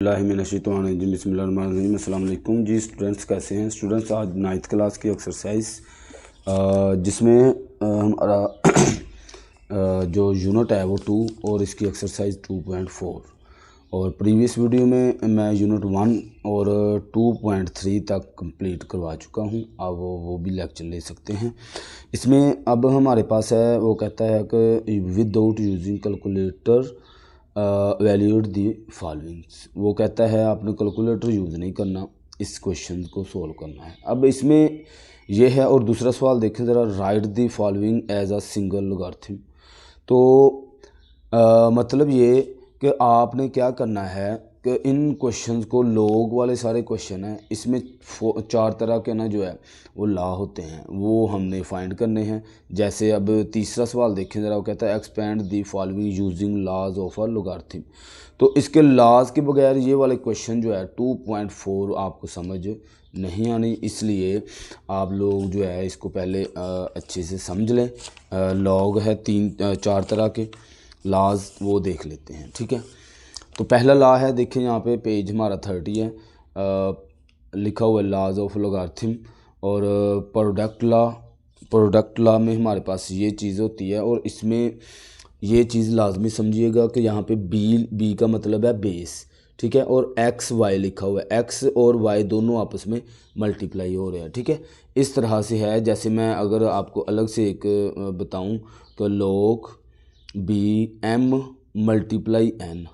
बिस्मिल्लाहिर्रहमानिर्रहीम। अस्सलाम वालेकुम जी स्टूडेंट्स, कैसे हैं स्टूडेंट्स। आज 9th क्लास की एक्सरसाइज जिसमें हमारा जो यूनिट है वो 2 और इसकी एक्सरसाइज 2.4 और प्रीवियस वीडियो में मैं यूनिट 1 और 2.3 तक कंप्लीट करवा चुका हूं। अब वो भी लेक्चर ले सकते हैं। इसमें अब हमारे पास है, वो कहता है कि विदाउट यूजिंग कैलकुलेटर वैल्यूड दी फॉलोइंग्स। वो कहता है आपने कैलकुलेटर यूज़ नहीं करना, इस क्वेश्चन को सोल्व करना है। अब इसमें ये है। और दूसरा सवाल देखें ज़रा, write the following as a single logarithm. तो मतलब ये कि आपने क्या करना है कि इन क्वेश्चंस को, लॉग वाले सारे क्वेश्चन हैं, इसमें 4 तरह के ना जो है वो लॉ होते हैं, वो हमने फाइंड करने हैं। जैसे अब तीसरा सवाल देखें ज़रा, वो कहता है expand the following using laws of a logarithm. तो इसके लॉज के बगैर ये वाले क्वेश्चन जो है 2.4 आपको समझ नहीं आनी, इसलिए आप लोग जो है इसको पहले अच्छे से समझ लें। लॉग है 4 तरह के लॉज, वो देख लेते हैं, ठीक है। तो पहला लॉ है, देखें यहाँ पे पेज हमारा 30 है, लिखा हुआ है लॉज ऑफ लॉगरिथम। और प्रोडक्ट लॉ में हमारे पास ये चीज़ होती है, और इसमें ये चीज़ लाजमी समझिएगा कि यहाँ पे बी का मतलब है बेस, ठीक है। और एक्स वाई लिखा हुआ है, एक्स और वाई दोनों आपस में मल्टीप्लाई हो रहे हैं, ठीक है। इस तरह से है। जैसे मैं अगर आपको अलग से एक बताऊँ तो log B M multiply N,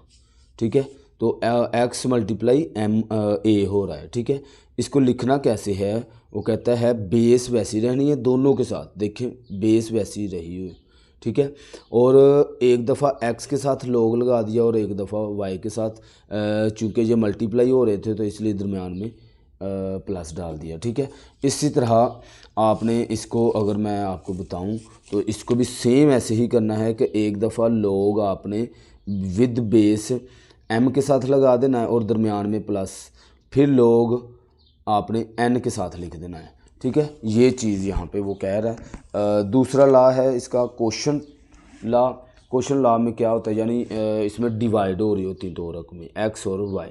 ठीक है। तो एक्स मल्टीप्लाई एम ए हो रहा है, ठीक है। इसको लिखना कैसे है, वो कहता है बेस वैसी रहनी है दोनों के साथ। देखें बेस वैसी रही हुई, ठीक है। और एक दफ़ा एक्स के साथ log लगा दिया और एक दफ़ा वाई के साथ, चूँकि ये मल्टीप्लाई हो रहे थे तो इसलिए दरमियान में प्लस डाल दिया, ठीक है। इसी तरह आपने इसको, अगर मैं आपको बताऊं तो इसको भी सेम ऐसे ही करना है कि एक दफ़ा log आपने विद बेस m के साथ लगा देना है और दरमियान में प्लस, फिर log आपने n के साथ लिख देना है, ठीक है। ये चीज़ यहाँ पे वो कह रहा है। दूसरा लॉ है इसका क्वोशंट लॉ। क्वोशंट लॉ में क्या होता है, यानी इसमें डिवाइड हो रही होती दो रकमें, x और y।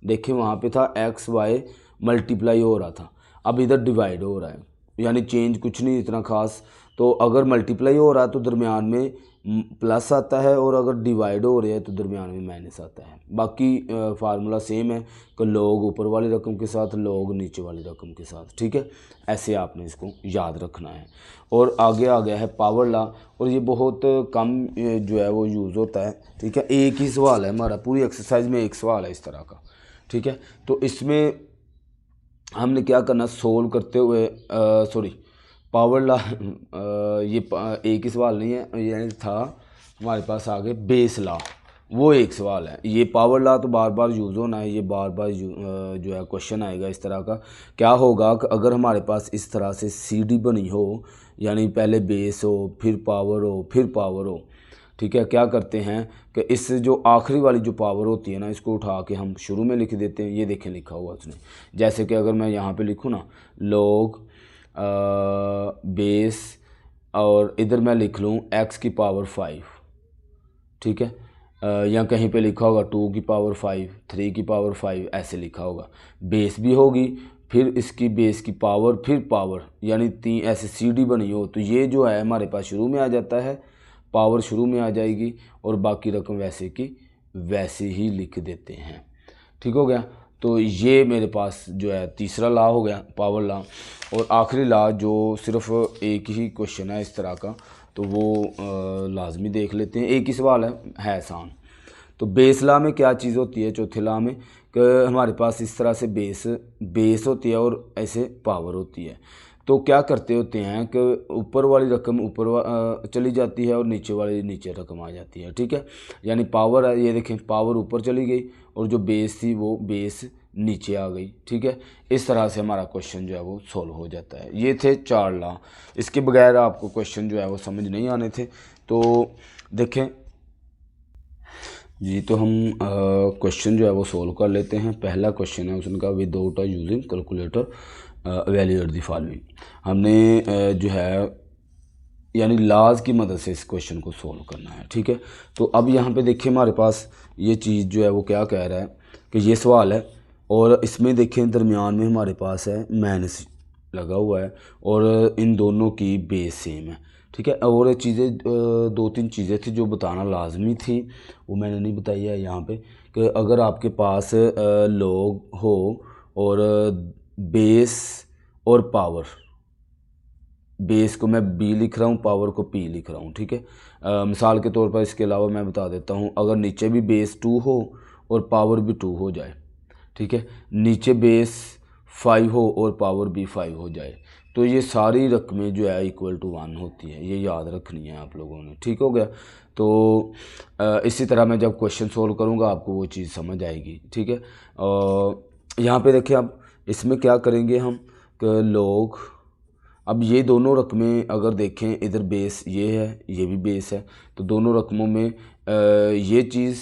देखिए वहाँ पे था x y मल्टीप्लाई हो रहा था, अब इधर डिवाइड हो रहा है, यानी चेंज कुछ नहीं इतना ख़ास। तो अगर मल्टीप्लाई हो रहा है तो दरमियान में प्लस आता है, और अगर डिवाइड हो रहा है तो दरमियान में माइनस आता है। बाकी फार्मूला सेम है कि log ऊपर वाली रकम के साथ, log नीचे वाली रकम के साथ, ठीक है। ऐसे आपने इसको याद रखना है। और आगे आ गया है पावर लॉ, और ये बहुत कम जो है वो यूज़ होता है, ठीक है। एक ही सवाल है हमारा, पूरी एक्सरसाइज में एक सवाल है इस तरह का, ठीक है। तो इसमें हमने क्या करना, सोल्व करते हुए पावर लॉ ये एक ही सवाल नहीं है, ये था हमारे पास आगे बेस लॉ, वो एक सवाल है। ये पावर लॉ तो बार बार यूज़ होना है, ये बार बार जो है क्वेश्चन आएगा इस तरह का। क्या होगा कि अगर हमारे पास इस तरह से सीडी बनी हो, यानी पहले बेस हो फिर पावर हो फिर पावर हो, ठीक है। क्या करते हैं कि इस जो आखिरी वाली जो पावर होती है ना, इसको उठा के हम शुरू में लिख देते हैं। ये देखें लिखा हुआ उसने, जैसे कि अगर मैं यहाँ पे लिखूँ ना log बेस, और इधर मैं लिख लूँ x की पावर 5, ठीक है। या कहीं पे लिखा होगा 2 की पावर 5, 3 की पावर 5, ऐसे लिखा होगा। बेस भी होगी, फिर इसकी बेस की पावर, फिर पावर, यानी 3 ऐसे सीडी बनी हो, तो ये जो है हमारे पास शुरू में आ जाता है, पावर शुरू में आ जाएगी, और बाकी रकम वैसे की वैसे ही लिख देते हैं, ठीक हो गया। तो ये मेरे पास जो है तीसरा लॉ हो गया, पावर लॉ। और आखिरी लॉ जो सिर्फ एक ही क्वेश्चन है इस तरह का, तो वो लाजमी देख लेते हैं, एक ही सवाल है आसान। तो बेस लॉ में क्या चीज़ होती है, चौथे लॉ में, कि हमारे पास इस तरह से बेस होती है और ऐसे पावर होती है। तो क्या करते होते हैं कि ऊपर वाली रकम ऊपर चली जाती है और नीचे वाली नीचे रकम आ जाती है, ठीक है। यानी पावर है, ये देखें पावर ऊपर चली गई और जो बेस थी वो बेस नीचे आ गई, ठीक है। इस तरह से हमारा क्वेश्चन जो है वो सॉल्व हो जाता है। ये थे 4 लॉ, इसके बगैर आपको क्वेश्चन जो है वो समझ नहीं आने थे। तो देखें जी, तो हम क्वेश्चन जो है वो सोल्व कर लेते हैं। पहला क्वेश्चन है उसने कहा without using calculator valuate the following. हमने जो है यानी लाज की मदद से इस क्वेश्चन को सोल्व करना है। ठीक है, तो अब यहाँ पे देखिए हमारे पास ये चीज़ जो है वो क्या कह रहा है कि ये सवाल है और इसमें देखें दरमियान में हमारे पास है माइनस लगा हुआ है और इन दोनों की बेस सेम है। ठीक है, और चीज़ें 2-3 चीज़ें थी जो बताना लाजमी थी, वो मैंने नहीं बताई है यहाँ पे, कि अगर आपके पास लॉग हो और बेस और पावर, बेस को मैं बी लिख रहा हूँ, पावर को पी लिख रहा हूँ। ठीक है, मिसाल के तौर पर इसके अलावा मैं बता देता हूँ, अगर नीचे भी बेस 2 हो और पावर भी 2 हो जाए, ठीक है, नीचे बेस 5 हो और पावर भी 5 हो जाए, तो ये सारी रकमें जो है इक्वल टू 1 होती है। ये याद रखनी है आप लोगों ने। ठीक हो गया, तो इसी तरह मैं जब क्वेश्चन सोल्व करूँगा आपको वो चीज़ समझ आएगी। ठीक है, यहाँ पे देखिए अब इसमें क्या करेंगे हम, लॉग, अब ये दोनों रकमें अगर देखें, इधर बेस ये है, ये भी बेस है, तो दोनों रकमों में ये चीज़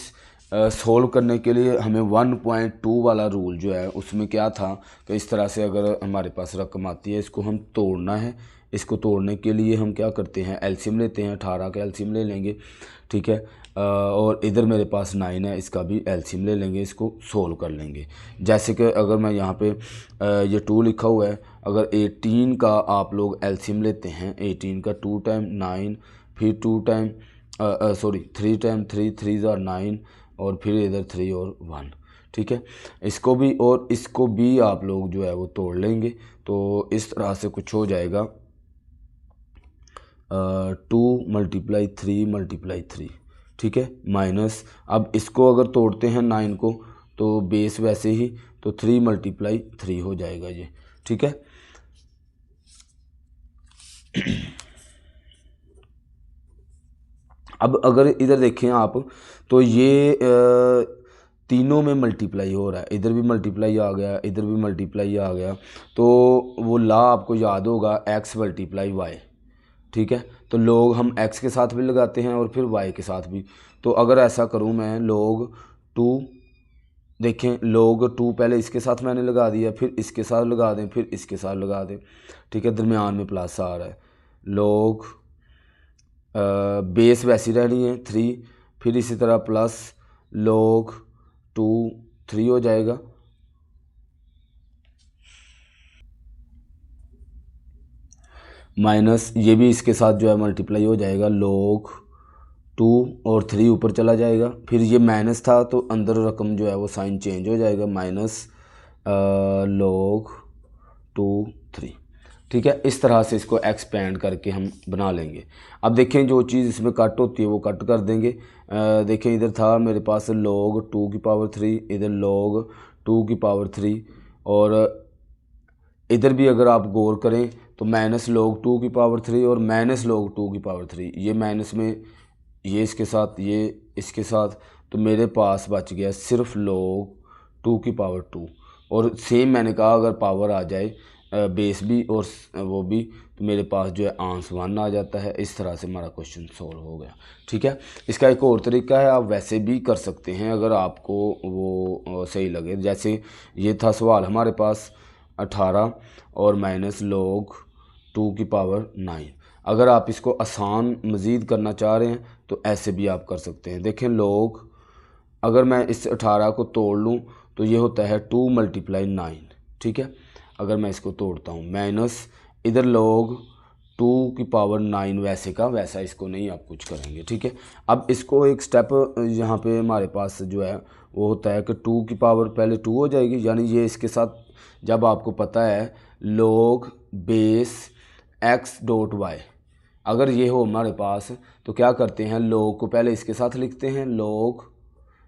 सोल्व करने के लिए हमें 1.2 वाला रूल जो है उसमें क्या था कि इस तरह से अगर हमारे पास रकम आती है, इसको हम तोड़ना है। इसको तोड़ने के लिए हम क्या करते हैं, एलसीएम लेते हैं, 18 का एलसीएम ले लेंगे। ठीक है, और इधर मेरे पास 9 है, इसका भी एलसीएम ले लेंगे, इसको सोल्व कर लेंगे। जैसे कि अगर मैं यहाँ पे ये 2 लिखा हुआ है, अगर 18 का आप लोग एलसीएम लेते हैं, 18 का 2 टाइम 9, फिर 2 टाइम 3 टाइम 3, 3 ज़ा 9, और फिर इधर 3 और 1। ठीक है, इसको भी और इसको भी आप लोग जो है वो तोड़ लेंगे, तो इस तरह से कुछ हो जाएगा 2 × 3 × 3। ठीक है, माइनस, अब इसको अगर तोड़ते हैं 9 को तो बेस वैसे ही, तो 3 × 3 हो जाएगा ये। ठीक है, अब अगर इधर देखें आप, तो ये तीनों में मल्टीप्लाई हो रहा है, इधर भी मल्टीप्लाई आ गया, इधर भी मल्टीप्लाई आ गया, तो वो ला आपको याद होगा x × y। ठीक है, तो लोग हम x के साथ भी लगाते हैं और फिर y के साथ भी। तो अगर ऐसा करूं मैं, log 2, देखें log 2 पहले इसके साथ मैंने लगा दिया, फिर इसके साथ लगा दें, फिर इसके साथ लगा दें। ठीक है, दरमियान में प्लस आ रहा है, log बेस वैसी रहनी है 3, फिर इसी तरह प्लस log 2 3 हो जाएगा, माइनस ये भी इसके साथ जो है मल्टीप्लाई हो जाएगा, log 2 और 3 ऊपर चला जाएगा, फिर ये माइनस था तो अंदर रकम जो है वो साइन चेंज हो जाएगा, माइनस log 2 3। ठीक है, इस तरह से इसको एक्सपेंड करके हम बना लेंगे। अब देखें जो चीज़ इसमें कट होती है वो कट कर देंगे। देखें इधर था मेरे पास log 2⁵, इधर log 2⁵, और इधर भी अगर आप गौर करें तो माइनस log 2⁵ और माइनस log 2⁵, ये माइनस में ये इसके साथ, ये इसके साथ, तो मेरे पास बच गया सिर्फ log 2⁵, और सेम मैंने कहा अगर पावर आ जाए बेस भी और वो भी, तो मेरे पास जो है आंसर 1 आ जाता है। इस तरह से हमारा क्वेश्चन सॉल्व हो गया। ठीक है, इसका एक और तरीका है, आप वैसे भी कर सकते हैं अगर आपको वो सही लगे। जैसे ये था सवाल हमारे पास 18 और माइनस log 2⁵9। अगर आप इसको आसान मज़ीद करना चाह रहे हैं तो ऐसे भी आप कर सकते हैं। देखें log, अगर मैं इस 18 को तोड़ लूँ तो ये होता है 2 × 9। ठीक है, अगर मैं इसको तोड़ता हूँ, माइनस इधर log 2⁵9 वैसे का वैसा, इसको नहीं आप कुछ करेंगे। ठीक है, अब इसको एक स्टेप यहाँ पे हमारे पास जो है वो होता है कि 2 की पावर पहले 2 हो जाएगी, यानी ये इसके साथ जब आपको पता है log बेस x.y, अगर ये हो हमारे पास तो क्या करते हैं, log को पहले इसके साथ लिखते हैं, log,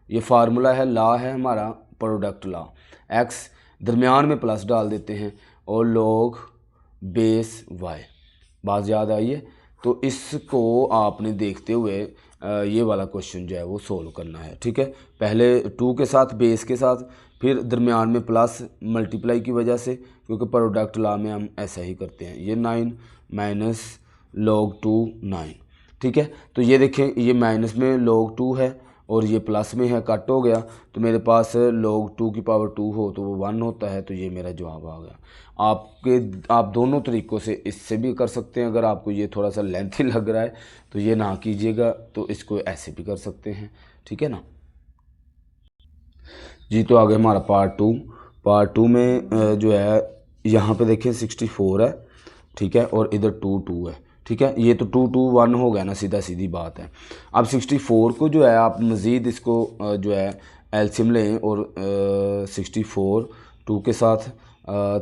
ये फार्मूला है, ला है हमारा प्रोडक्ट ला, x दरमियान में प्लस डाल देते हैं और log बेस y। बात याद आई है? तो इसको आपने देखते हुए ये वाला क्वेश्चन जो है वो सोल्व करना है। ठीक है, पहले 2 के साथ बेस के साथ, फिर दरमियान में प्लस मल्टीप्लाई की वजह से, क्योंकि प्रोडक्ट ला में हम ऐसा ही करते हैं, ये 9 माइनस log 2 9। ठीक है, तो ये देखें ये माइनस में log 2 है और ये प्लस में है, कट हो गया, तो मेरे पास log 2 की पावर 2 हो तो वो 1 होता है। तो ये मेरा जवाब आ गया। आप दोनों तरीक़ों से इससे भी कर सकते हैं। अगर आपको ये थोड़ा सा लेंथी लग रहा है तो ये ना कीजिएगा, तो इसको ऐसे भी कर सकते हैं, ठीक है ना जी। तो आगे हमारा पार्ट टू में जो है यहाँ पे देखिए 64 है, ठीक है, और इधर 2 है, ठीक है। ये तो 2 1 हो गया ना, सीधा सीधी बात है। अब 64 को जो है आप मज़ीद इसको जो है एलसीएम लें, और 64 2 के साथ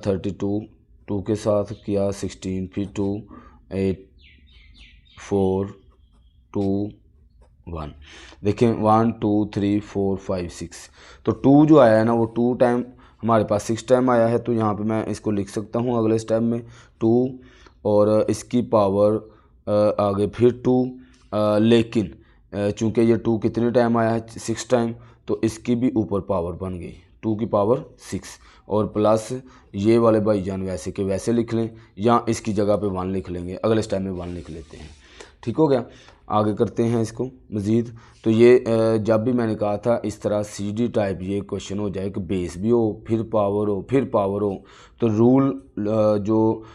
32 2 के साथ किया 16, फिर 2 8 4 2 1। देखें 1 2 3 4 5 6, तो 2 जो आया है ना वो 2 टाइम हमारे पास 6 टाइम आया है। तो यहाँ पे मैं इसको लिख सकता हूँ अगले स्टेप में 2, और इसकी पावर आगे फिर 2, लेकिन चूँकि ये 2 कितने टाइम आया है 6 टाइम, तो इसकी भी ऊपर पावर बन गई 2 की पावर 6, और प्लस ये वाले भाईजान वैसे के वैसे लिख लें, या इसकी जगह पे 1 लिख लेंगे, अगले स्टेप में 1 लिख लेते हैं, ठीक हो गया। आगे करते हैं इसको मज़ीद। तो ये जब भी मैंने कहा था इस तरह CD टाइप ये क्वेश्चन हो जाए कि बेस भी हो फिर पावर हो फिर पावर हो, तो रूल जो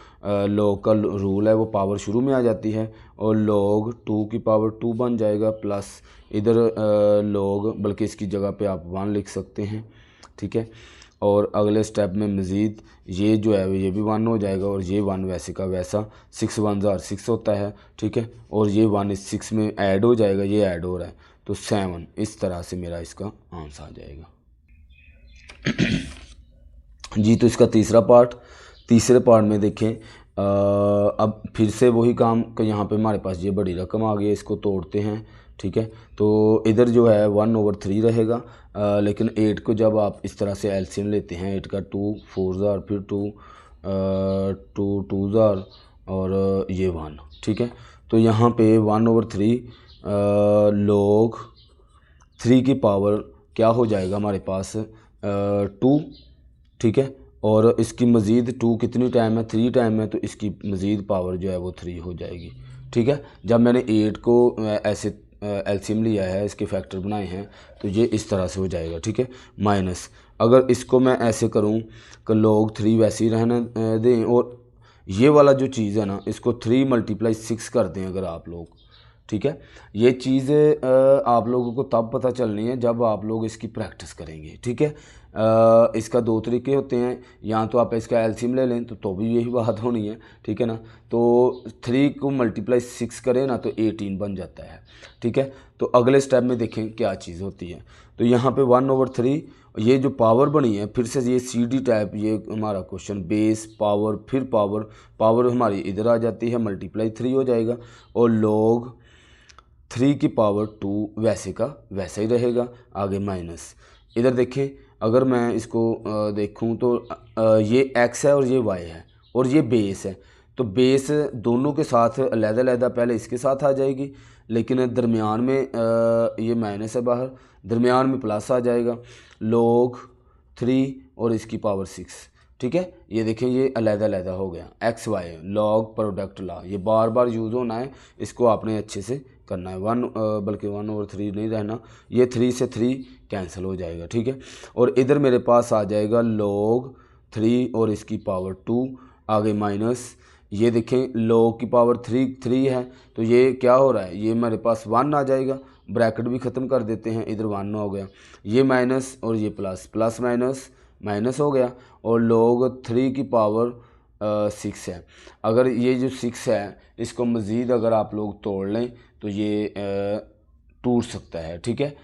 log का रूल है वो पावर शुरू में आ जाती है, और log 2 की पावर 2 बन जाएगा, प्लस इधर log, बल्कि इसकी जगह पे आप 1 लिख सकते हैं, ठीक है। और अगले स्टेप में मज़ीद ये जो है ये भी 1 हो जाएगा, और ये 1 वैसे का वैसा 6 1 6 होता है, ठीक है, और ये 1 इस 6 में ऐड हो जाएगा, ये ऐड हो रहा है, तो 7 इस तरह से मेरा इसका आंसर आ जाएगा जी। तो इसका तीसरे पार्ट में देखें, अब फिर से वही काम कि यहाँ पे हमारे पास ये बड़ी रकम आ गई है, इसको तोड़ते हैं, ठीक है। तो इधर जो है 1/3 रहेगा, लेकिन 8 को जब आप इस तरह से एलसीएम लेते हैं, 8 का 2 4 ज़ार, फिर 2 2 ज़ार, और ये 1, ठीक है। तो यहाँ पे 1/3 log 3 की पावर क्या हो जाएगा हमारे पास 2, ठीक है, और इसकी मज़ीद 2 कितनी टाइम है 3 टाइम है, तो इसकी मज़ीद पावर जो है वो 3 हो जाएगी, ठीक है। जब मैंने 8 को ऐसे एलसीएम लिया है, इसके फैक्टर बनाए हैं, तो ये इस तरह से हो जाएगा, ठीक है। माइनस अगर इसको मैं ऐसे करूं कि log 3 वैसे ही रहने दें, और ये वाला जो चीज़ है ना इसको 3 × 6 कर दें अगर आप लोग, ठीक है। ये चीज़ आप लोगों को तब पता चलनी है जब आप लोग इसकी प्रैक्टिस करेंगे, ठीक है। इसका 2 तरीके होते हैं, या तो आप इसका एलसीएम ले लें तो भी यही बात होनी है, ठीक है ना। तो 3 को × 6 करें ना तो 18 बन जाता है, ठीक है। तो अगले स्टेप में देखें क्या चीज़ होती है। तो यहाँ पे 1/3 ये जो पावर बनी है, फिर से ये CD टाइप, ये हमारा क्वेश्चन बेस पावर फिर पावर हमारी इधर आ जाती है, ×3 हो जाएगा, और log 3 की पावर 2 वैसे का वैसा ही रहेगा। आगे माइनस इधर देखें, अगर मैं इसको देखूं तो ये x है और ये y है और ये बेस है, तो बेस दोनों के साथ अलग-अलग पहले इसके साथ आ जाएगी, लेकिन दरमियान में ये माइनस है बाहर, दरमियान में प्लस आ जाएगा, log 3 और इसकी पावर 6, ठीक है। ये देखें ये अलग-अलग हो गया, X Y log product law, ये बार बार यूज़ होना है, इसको आपने अच्छे से करना है। बल्कि 1/3 नहीं रहना, ये 3 से 3 कैंसिल हो जाएगा, ठीक है। और इधर मेरे पास आ जाएगा log 3 और इसकी पावर 2, आगे माइनस, ये देखें log की पावर 3 है, तो ये क्या हो रहा है, ये मेरे पास 1 आ जाएगा, ब्रैकेट भी ख़त्म कर देते हैं, इधर 1 हो गया, ये माइनस और ये प्लस, प्लस माइनस माइनस हो गया, और log 3 की पावर 6 है। अगर ये जो 6 है इसको मज़ीद अगर आप लोग तोड़ लें तो ये टूट सकता है, ठीक है।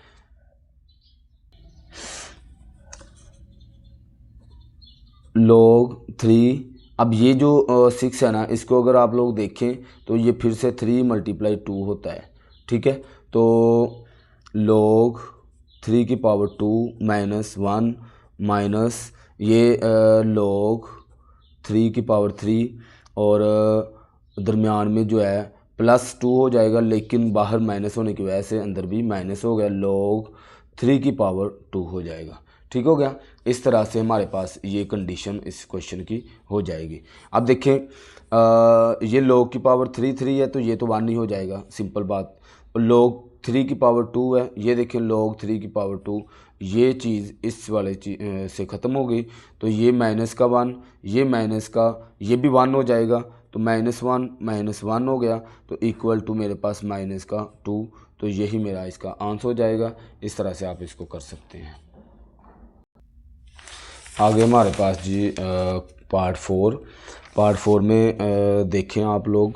log 3, अब ये जो 6 है ना, इसको अगर आप लोग देखें तो ये फिर से 3 × 2 होता है, ठीक है। तो log 3 की पावर 2 -1 माइनस ये log 3 की पावर 3, और दरमियान में जो है +2 हो जाएगा, लेकिन बाहर माइनस होने की वजह से अंदर भी माइनस हो गया, log 3 की पावर 2 हो जाएगा, ठीक हो गया। इस तरह से हमारे पास ये कंडीशन इस क्वेश्चन की हो जाएगी। अब देखें ये log की पावर 3 है, तो ये तो 1 ही हो जाएगा, सिंपल बात। log 3 की पावर 2 है, ये देखें log 3 की पावर 2, ये चीज़ इस वाले से ख़त्म हो गई। तो ये माइनस का 1, ये माइनस का, ये भी 1 हो जाएगा, तो -1 हो गया, तो इक्वल टू मेरे पास माइनस का 2। तो यही मेरा इसका आंसर हो जाएगा। इस तरह से आप इसको कर सकते हैं। आगे हमारे पास जी पार्ट 4 में देखें आप लोग,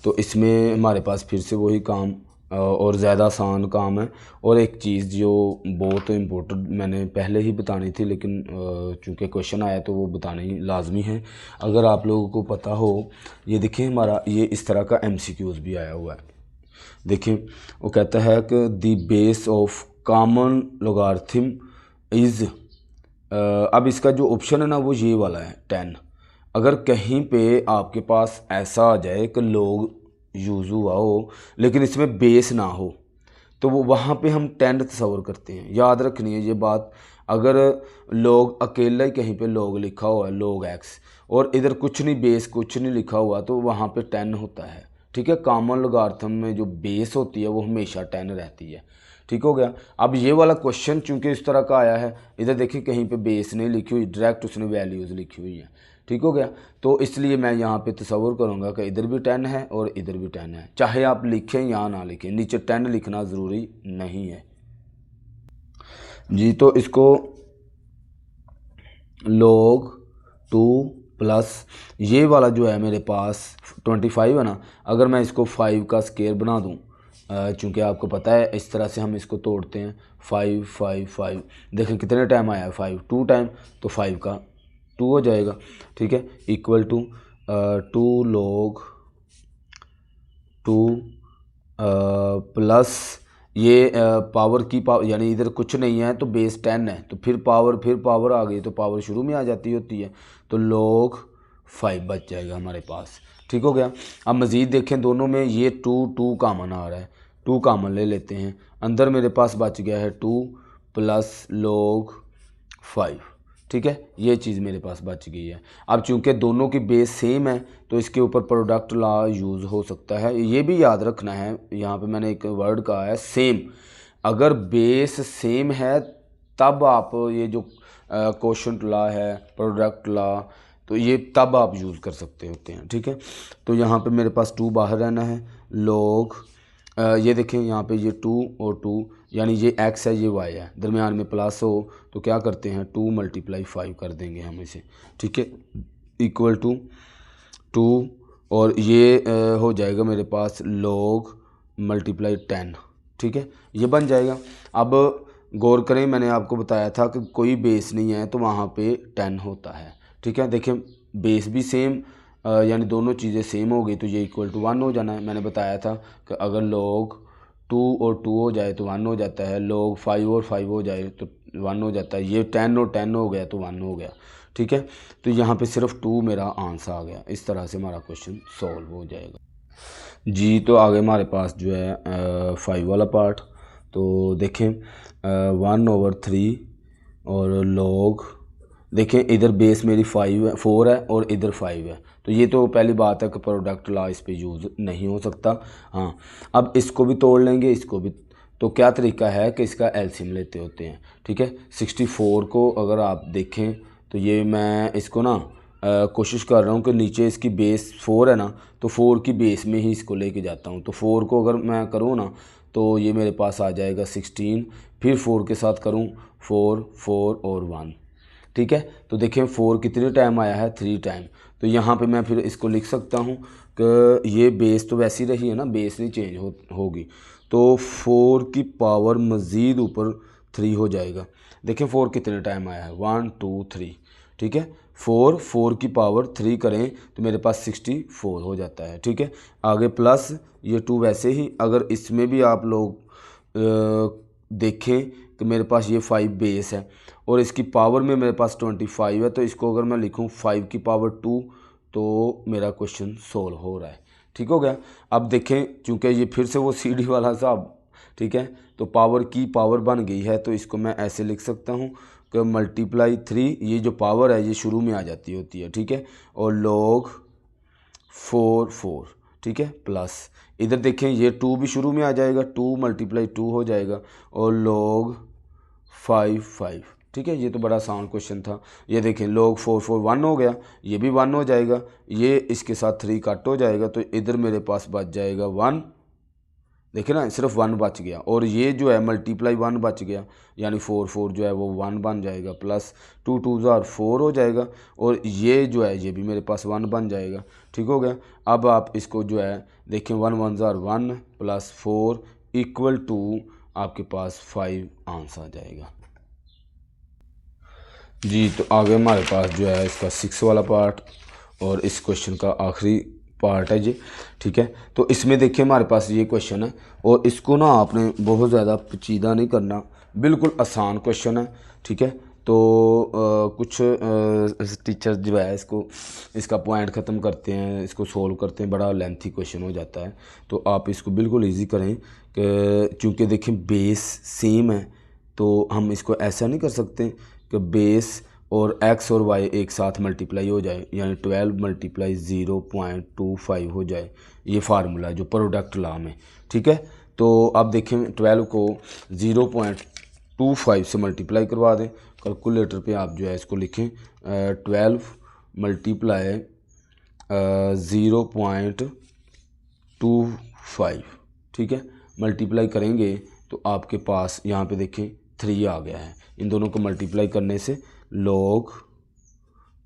तो इसमें हमारे पास फिर से वही काम और ज़्यादा आसान काम है। और एक चीज़ जो बहुत इम्पोर्टेंट मैंने पहले ही बतानी थी, लेकिन चूँकि क्वेश्चन आया तो वो बतानी लाजमी है। अगर आप लोगों को पता हो, ये देखिए हमारा ये इस तरह का MCQs भी आया हुआ है। देखिए वो कहता है कि the base of common logarithm is, अब इसका जो ऑप्शन है ना वो ये वाला है 10। अगर कहीं पे आपके पास ऐसा आ जाए कि लोग यूज़ हुआ हो लेकिन इसमें बेस ना हो, तो वो वहाँ पे हम 10 तस्वर करते हैं। याद रखनी है ये बात। अगर लोग अकेला ही कहीं पे लोग लिखा हुआ है, लोग x, और इधर कुछ नहीं, बेस कुछ नहीं लिखा हुआ, तो वहाँ पे 10 होता है। ठीक है, कॉमन लोगारिथम में जो बेस होती है वो हमेशा 10 रहती है। ठीक हो गया। अब ये वाला क्वेश्चन चूंकि इस तरह का आया है, इधर देखिए कहीं पे बेस नहीं लिखी हुई, डायरेक्ट उसने वैल्यूज़ लिखी हुई है। ठीक हो गया। तो इसलिए मैं यहाँ पे तस्वर करूँगा कि इधर भी 10 है और इधर भी 10 है, चाहे आप लिखें या ना लिखें, नीचे 10 लिखना ज़रूरी नहीं है जी। तो इसको log 2 प्लस ये वाला जो है मेरे पास 25 है ना, अगर मैं इसको 5 का स्क्वायर बना दूँ, चूँकि आपको पता है इस तरह से हम इसको तोड़ते हैं। 5 5 5, देखें कितने टाइम आया है 5, 2 टाइम, तो 5 का 2 हो जाएगा। ठीक है, इक्वल टू 2 log 2 प्लस ये पावर की पावर, यानी इधर कुछ नहीं है तो बेस 10 है, तो फिर पावर आ गई, तो पावर शुरू में आ जाती होती है, तो log 5 बच जाएगा हमारे पास। ठीक हो गया। अब मज़ीद देखें दोनों में ये 2 कामन आ रहा है, 2 कामन ले लेते हैं, अंदर मेरे पास बच गया है 2 प्लस log 5। ठीक है, ये चीज़ मेरे पास बच गई है। अब चूंकि दोनों की बेस सेम है तो इसके ऊपर प्रोडक्ट लॉ यूज़ हो सकता है। ये भी याद रखना है, यहाँ पे मैंने एक वर्ड कहा है सेम। अगर बेस सेम है तब आप ये जो क्वोशंट लॉ है, प्रोडक्ट लॉ, तो ये तब आप यूज़ कर सकते होते हैं। ठीक है, तो यहाँ पे मेरे पास 2 बाहर रहना है, log ये देखें यहाँ पे ये 2 और 2, यानी ये x है ये y है, दरमियान में प्लस हो तो क्या करते हैं 2 × 5 कर देंगे हम इसे। ठीक है, इक्वल टू 2, और ये हो जाएगा मेरे पास log × 10। ठीक है, ये बन जाएगा। अब गौर करें, मैंने आपको बताया था कि कोई बेस नहीं है तो वहाँ पे 10 होता है। ठीक है, देखें बेस भी सेम, यानी दोनों चीज़ें सेम हो गई तो ये इक्वल टू 1 हो जाना है। मैंने बताया था कि अगर log 2 और 2 हो जाए तो 1 हो जाता है, log 5 और 5 हो जाए तो 1 हो जाता है, ये 10 और 10 हो गया तो 1 हो गया। ठीक है, तो यहाँ पे सिर्फ 2 मेरा आंसर आ गया। इस तरह से हमारा क्वेश्चन सॉल्व हो जाएगा जी। तो आगे हमारे पास जो है 5 वाला पार्ट, तो देखें 1/3 और log, देखें इधर बेस मेरी 4 है और इधर 5 है, तो ये तो पहली बात है कि प्रोडक्ट लॉ इस पे यूज़ नहीं हो सकता। हाँ, अब इसको भी तोड़ लेंगे, इसको भी। तो क्या तरीका है कि इसका एलसीएम लेते होते हैं। ठीक है, 64 को अगर आप देखें तो ये मैं इसको ना कोशिश कर रहा हूँ कि नीचे इसकी बेस 4 है ना, तो 4 की बेस में ही इसको लेके जाता हूँ। तो 4 को अगर मैं करूँ ना तो ये मेरे पास आ जाएगा 16, फिर 4 के साथ करूँ 4 4 और 1। ठीक है, तो देखें 4 कितने टाइम आया है 3 टाइम, तो यहाँ पे मैं फिर इसको लिख सकता हूँ कि ये बेस तो वैसी रही है ना, बेस नहीं चेंज होगी, तो 4 की पावर मज़ीद ऊपर 3 हो जाएगा। देखें 4 कितने टाइम आया है 1 2 3। ठीक है, 4 की पावर 3 करें तो मेरे पास 64 हो जाता है। ठीक है, आगे प्लस ये 2 वैसे ही, अगर इसमें भी आप लोग देखें कि मेरे पास ये 5 बेस है और इसकी पावर में मेरे पास 25 है, तो इसको अगर मैं लिखूं 5 की पावर 2 तो मेरा क्वेश्चन सोल्व हो रहा है। ठीक हो गया। अब देखें चूँकि ये फिर से वो सीढ़ी वाला हिसाब, ठीक है, तो पावर की पावर बन गई है, तो इसको मैं ऐसे लिख सकता हूँ कि ×3, ये जो पावर है ये शुरू में आ जाती होती है। ठीक है, और log 4 4, ठीक है, प्लस इधर देखें ये 2 भी शुरू में आ जाएगा, 2 × 2 हो जाएगा और log 5 ठीक है। ये तो बड़ा आसान क्वेश्चन था। ये देखें log 4 1 हो गया, ये भी 1 हो जाएगा, ये इसके साथ 3 कट हो जाएगा तो इधर मेरे पास बच जाएगा 1। देखिए ना, सिर्फ 1 बच गया और ये जो है मल्टीप्लाई 1 बच गया, यानी 4 जो है वो 1 बन जाएगा, प्लस 2 2 4 हो जाएगा और ये जो है ये भी मेरे पास 1 बन जाएगा। ठीक हो गया। अब आप इसको जो है देखें 1 1 1 प्लस 4 इक्वल टू आपके पास 5 आंसर आ जाएगा जी। तो आगे हमारे पास जो है इसका 6 वाला पार्ट और इस क्वेश्चन का आखिरी पार्ट है जी। ठीक है, तो इसमें देखिए हमारे पास ये क्वेश्चन है और इसको ना आपने बहुत ज़्यादा पेचीदा नहीं करना, बिल्कुल आसान क्वेश्चन है। ठीक है, तो कुछ टीचर्स जो है इसका पॉइंट ख़त्म करते हैं, इसको सोल्व करते हैं, बड़ा लेंथी क्वेश्चन हो जाता है। तो आप इसको बिल्कुल ईजी करें कि चूँकि देखें बेस सेम है तो हम इसको ऐसा नहीं कर सकते कि बेस और x और y एक साथ मल्टीप्लाई हो जाए, यानी 12 × 0.25 हो जाए। ये फार्मूला जो प्रोडक्ट लॉ में। ठीक है, तो अब देखें 12 को 0.25 से मल्टीप्लाई करवा दें। कैलकुलेटर पे आप जो है इसको लिखें 12 × 0.25। ठीक है, मल्टीप्लाई करेंगे तो आपके पास यहाँ पे देखें 3 आ गया है। इन दोनों को मल्टीप्लाई करने से log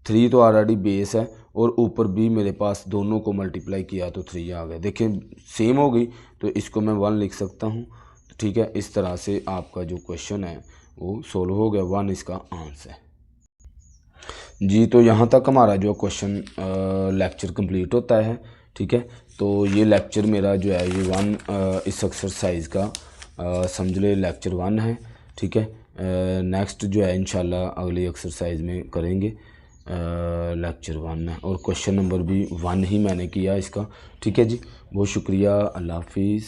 3 तो ऑलरेडी बेस है और ऊपर भी मेरे पास दोनों को मल्टीप्लाई किया तो 3 आ गया। देखें सेम हो गई तो इसको मैं 1 लिख सकता हूँ। ठीक है, इस तरह से आपका जो क्वेश्चन है वो सोल्व हो गया, 1 इसका आंसर है जी। तो यहाँ तक हमारा जो क्वेश्चन लेक्चर कंप्लीट होता है। ठीक है, तो ये लेक्चर मेरा जो है ये 1 इस एक्सरसाइज का समझ ले लेक्चर 1 है। ठीक है, नेक्स्ट जो है इंशाल्लाह अगली एक्सरसाइज में करेंगे लेक्चर 1 है और क्वेश्चन नंबर भी 1 ही मैंने किया इसका। ठीक है जी, बहुत शुक्रिया, अल्लाह हाफिज़।